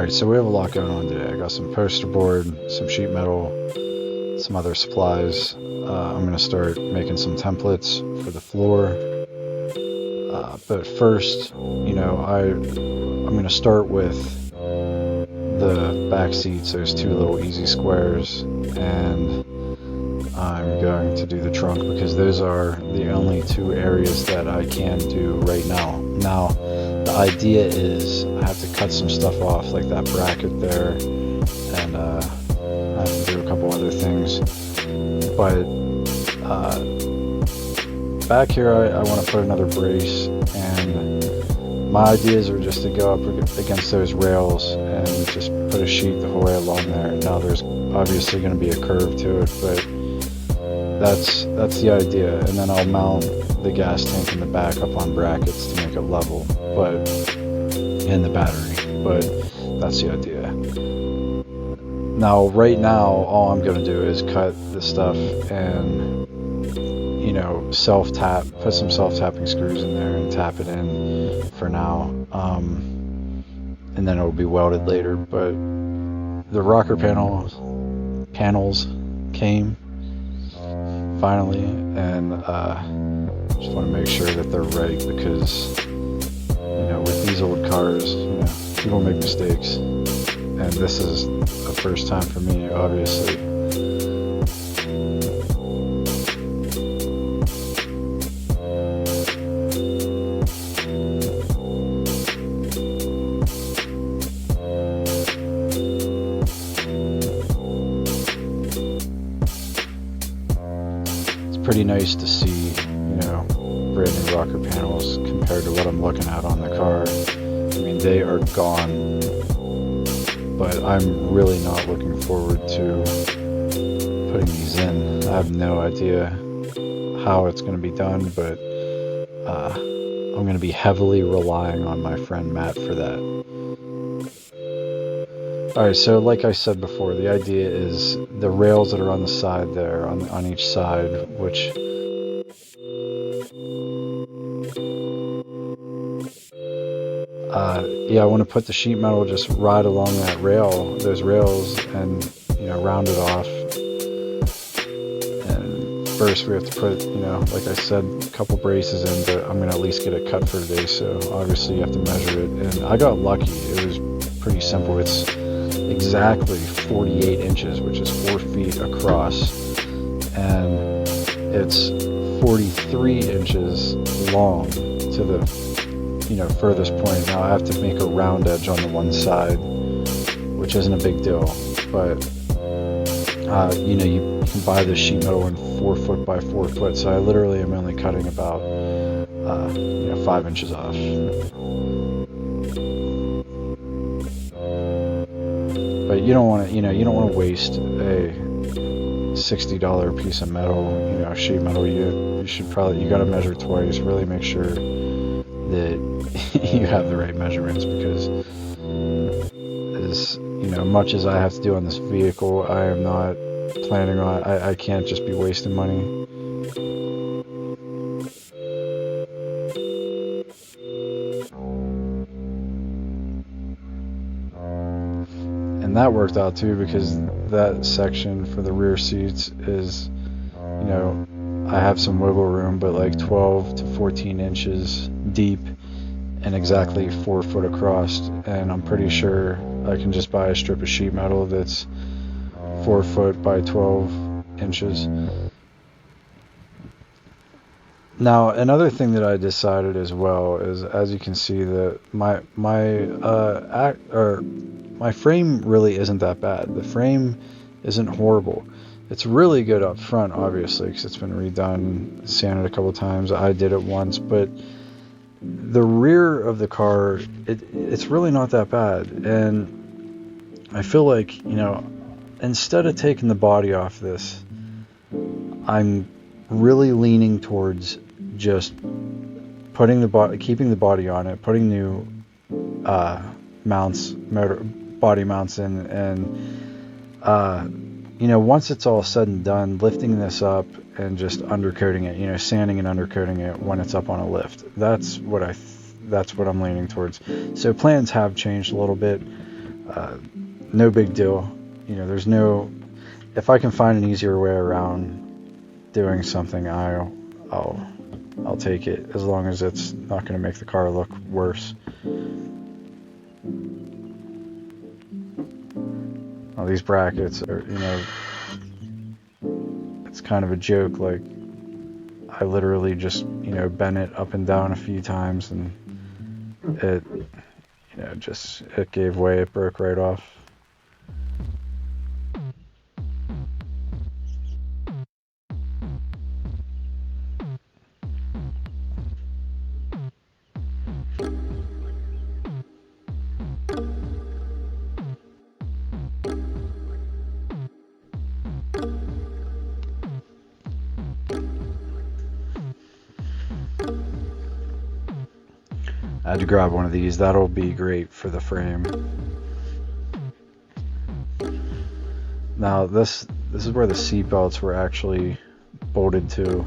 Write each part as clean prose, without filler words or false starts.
Alright, so we have a lot going on today. I got some poster board, some sheet metal, some other supplies. I'm going to start making some templates for the floor. But first, I'm going to start with the back seats, those two little easy squares, and I'm going to do the trunk because those are the only two areas that I can do right now. Now, the idea is I have to cut some stuff off, like that bracket there, and I have to do a couple other things. But back here I want to put another brace, and my ideas are just to go up against those rails and just put a sheet the whole way along there. Now there's obviously going to be a curve to it, but that's the idea. And then I'll mount the gas tank in the back up on brackets to make it level, and the battery, but that's the idea. Now right now all I'm going to do is cut the stuff and self-tap, put some self-tapping screws in there and tap it in for now, and then it'll be welded later. But the rocker panels came finally, and just want to make sure that they're right, because with these old cars, people make mistakes, and this is the first time for me, obviously. Pretty nice to see, brand new rocker panels compared to what I'm looking at on the car. I mean, they are gone, but I'm really not looking forward to putting these in. I have no idea how it's going to be done, but I'm going to be heavily relying on my friend Matt for that. Alright, so like I said before, the idea is the rails that are on the side there, on each side, which I want to put the sheet metal just right along those rails, and round it off. And first we have to put, like I said, a couple braces in, but I'm going to at least get it cut for today, so obviously you have to measure it. And I got lucky, it was pretty simple. It's exactly 48 inches, which is 4 feet across, and it's 43 inches long to the furthest point. Now I have to make a round edge on the one side, which isn't a big deal, but you can buy this sheet metal in 4 foot by 4 foot, so I literally am only cutting about 5 inches off. But you don't want to waste a $60 piece of metal, sheet metal. You got to measure twice. Really make sure that you have the right measurements, because as much as I have to do on this vehicle, I am not planning on. I can't just be wasting money. And that worked out too, because that section for the rear seats is, I have some wiggle room, but like 12 to 14 inches deep and exactly 4 foot across. And I'm pretty sure I can just buy a strip of sheet metal that's 4 foot by 12 inches. Now, another thing that I decided as well is, as you can see, that my frame really isn't that bad. The frame isn't horrible. It's really good up front, obviously, because it's been redone, sanded a couple times. I did it once, but the rear of the car, it's really not that bad. And I feel like, instead of taking the body off this, I'm really leaning towards just keeping the body on it, putting new body mounts in, and once it's all said and done, lifting this up and just undercoating it, sanding and undercoating it when it's up on a lift. That's what I'm leaning towards. So plans have changed a little bit. No big deal. There's no. If I can find an easier way around doing something, I'll take it, as long as it's not going to make the car look worse. Well, these brackets are, it's kind of a joke. Like, I literally just, bent it up and down a few times, and it, it gave way. It broke right off. I had to grab one of these. That'll be great for the frame. Now this is where the seat belts were actually bolted to,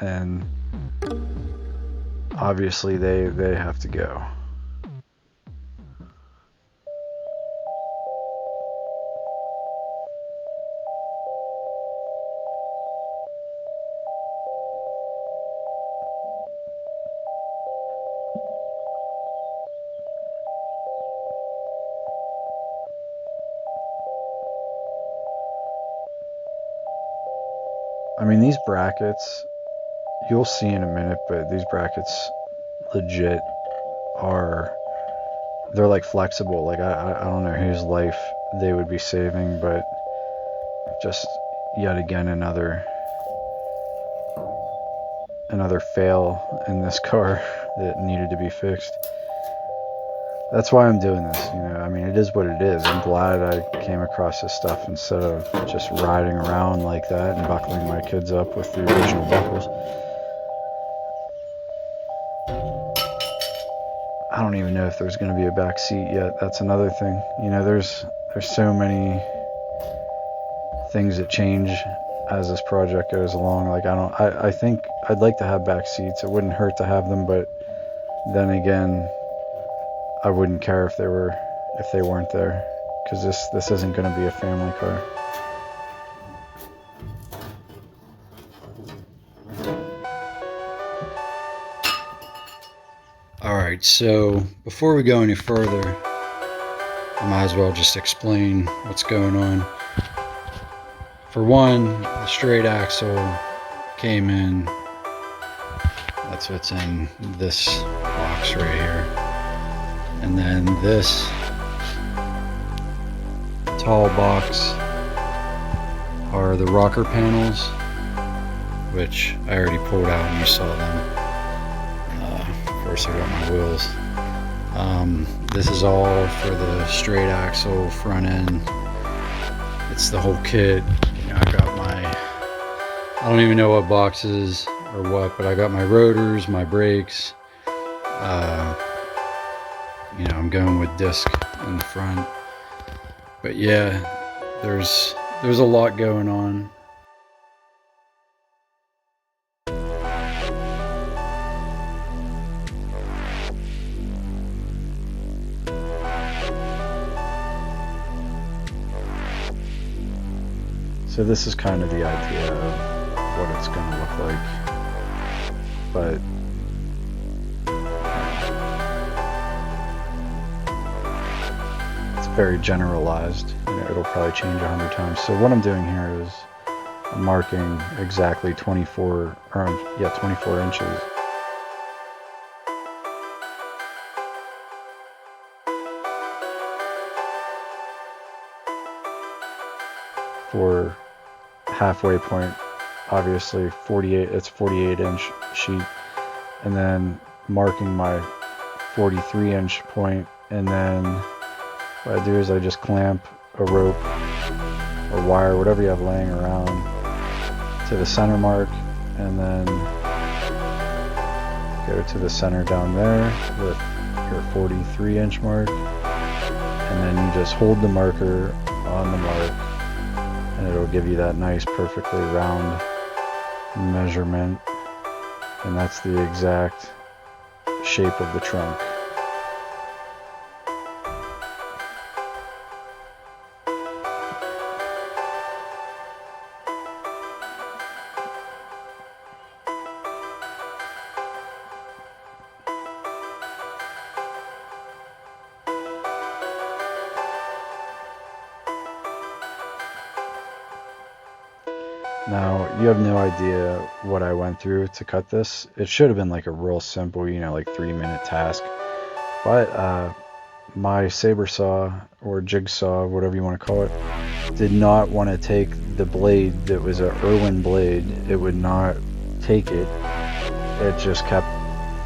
and obviously they have to go. I mean, these brackets, you'll see in a minute, but these brackets legit they're like flexible. Like, I don't know whose life they would be saving, but just yet again another fail in this car that needed to be fixed. That's why I'm doing this, I mean, it is what it is. I'm glad I came across this stuff instead of just riding around like that and buckling my kids up with the original buckles. I don't even know if there's going to be a back seat yet. That's another thing. There's so many things that change as this project goes along. Like, I think I'd like to have back seats. It wouldn't hurt to have them, but then again, I wouldn't care if they weren't there, because this isn't going to be a family car. Alright, so before we go any further, I might as well just explain what's going on. For one, the straight axle came in. That's what's in this box right here. And then this tall box are the rocker panels, which I already pulled out and you saw them. First I got my wheels. This is all for the straight axle, front end. It's the whole kit. I got I don't even know what boxes or what, but I got my rotors, my brakes. I'm going with disc in the front. But yeah, there's a lot going on. So this is kind of the idea of what it's going to look like, but it's very generalized. It'll probably change 100 times. So what I'm doing here is I'm marking exactly 24 inches. For halfway point, obviously 48, it's 48-inch sheet, and then marking my 43-inch point, and then what I do is I just clamp a rope or wire, whatever you have laying around, to the center mark, and then go to the center down there with your 43-inch mark, and then you just hold the marker on the mark, and it'll give you that nice perfectly round measurement, and that's the exact shape of the trunk. Now, you have no idea what I went through to cut this. It should have been like a real simple, like 3-minute task. But my saber saw or jigsaw, whatever you want to call it, did not want to take the blade that was a Irwin blade. It would not take it. It just kept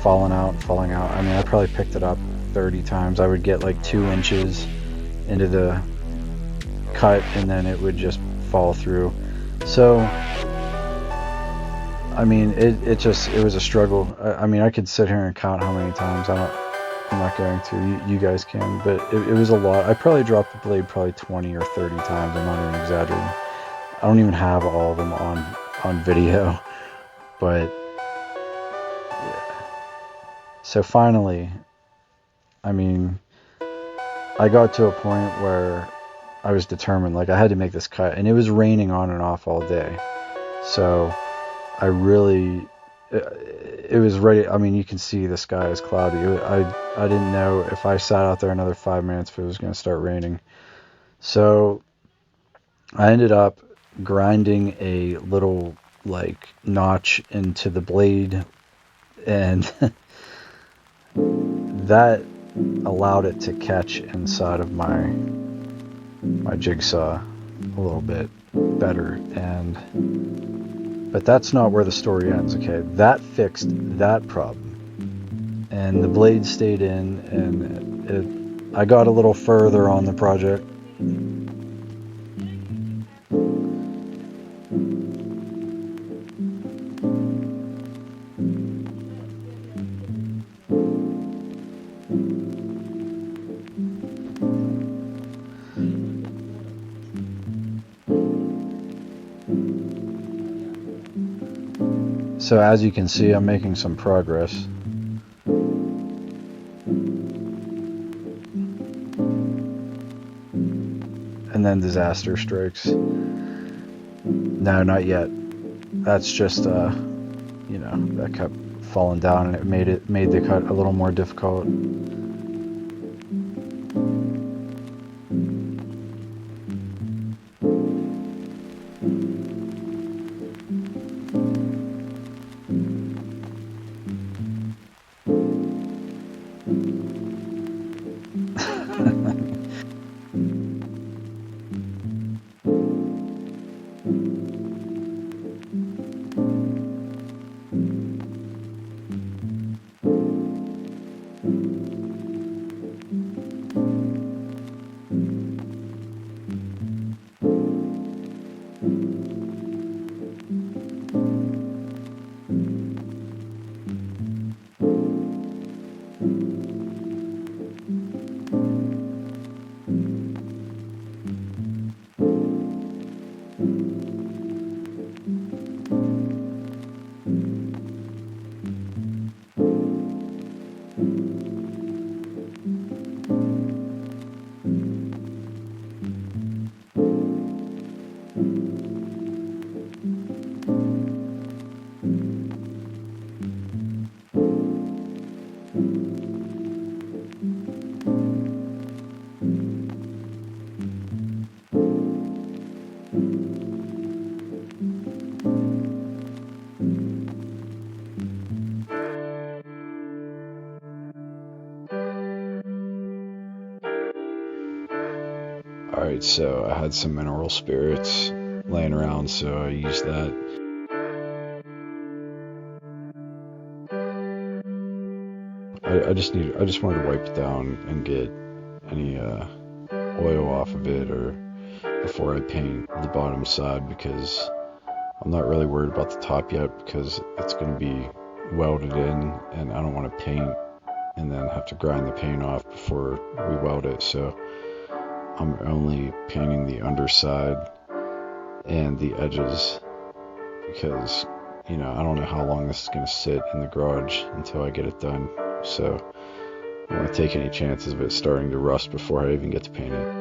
falling out and falling out. I mean, I probably picked it up 30 times. I would get like 2 inches into the cut and then it would just fall through. So, I mean, it was a struggle. I mean, I could sit here and count how many times. I'm not going to. You guys can, but it was a lot. I probably dropped the blade probably 20 or 30 times. I'm not even exaggerating. I don't even have all of them on video, but yeah. So finally, I mean, I got to a point where I was determined. Like I had to make this cut, and it was raining on and off all day. So I really, it was ready. I mean, you can see the sky is cloudy. I didn't know if I sat out there another 5 minutes if it was going to start raining. So I ended up grinding a little like notch into the blade, and that allowed it to catch inside of my jigsaw a little bit better. But that's not where the story ends. Okay, that fixed that problem, and the blade stayed in, and I got a little further on the project. So as you can see, I'm making some progress. And then disaster strikes. No, not yet. That's just that kept falling down, and it made the cut a little more difficult. Alright, so I had some mineral spirits laying around, so I used that. I just wanted to wipe it down and get any oil off of it or before I paint the bottom side, because I'm not really worried about the top yet because it's going to be welded in, and I don't want to paint and then have to grind the paint off before we weld it. So I'm only painting the underside and the edges because I don't know how long this is going to sit in the garage until I get it done. So I don't want to take any chances of it starting to rust before I even get to paint it.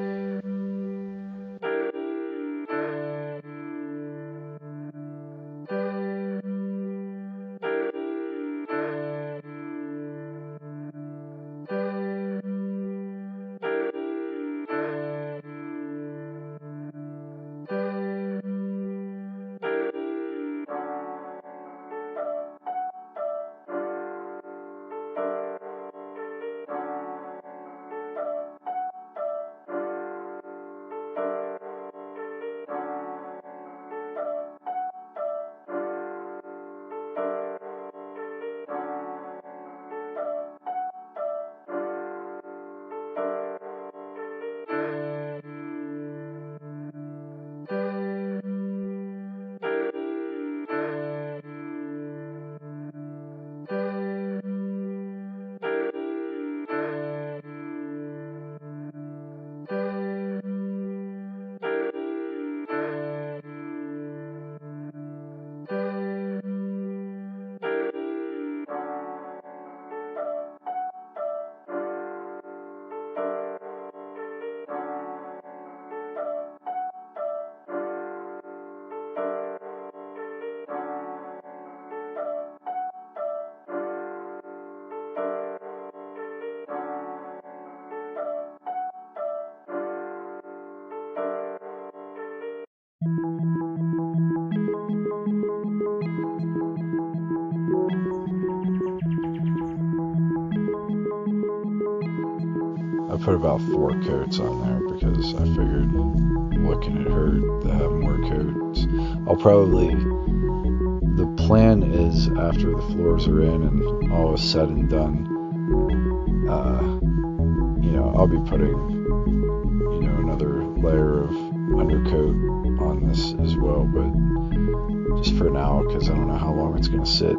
put about 4 coats on there because I figured what can it hurt to have more coats. The plan is after the floors are in and all is said and done, I'll be putting, another layer of undercoat on this as well, but just for now, because I don't know how long it's going to sit.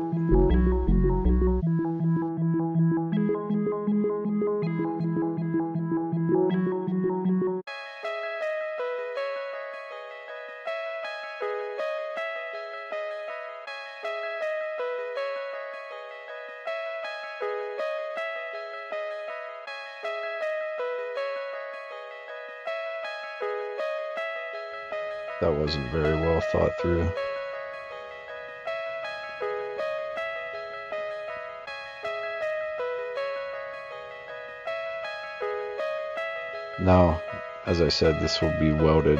That wasn't very well thought through. Now, as I said, this will be welded.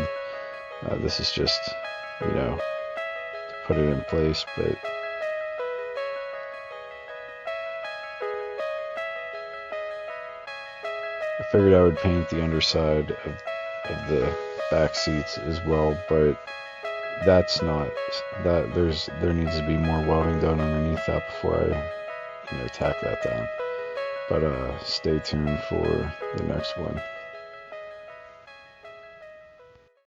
This is just, to put it in place, but I figured I would paint the underside of the back seats as well, but that's not that there needs to be more welding done underneath that before I tack that down. But stay tuned for the next one.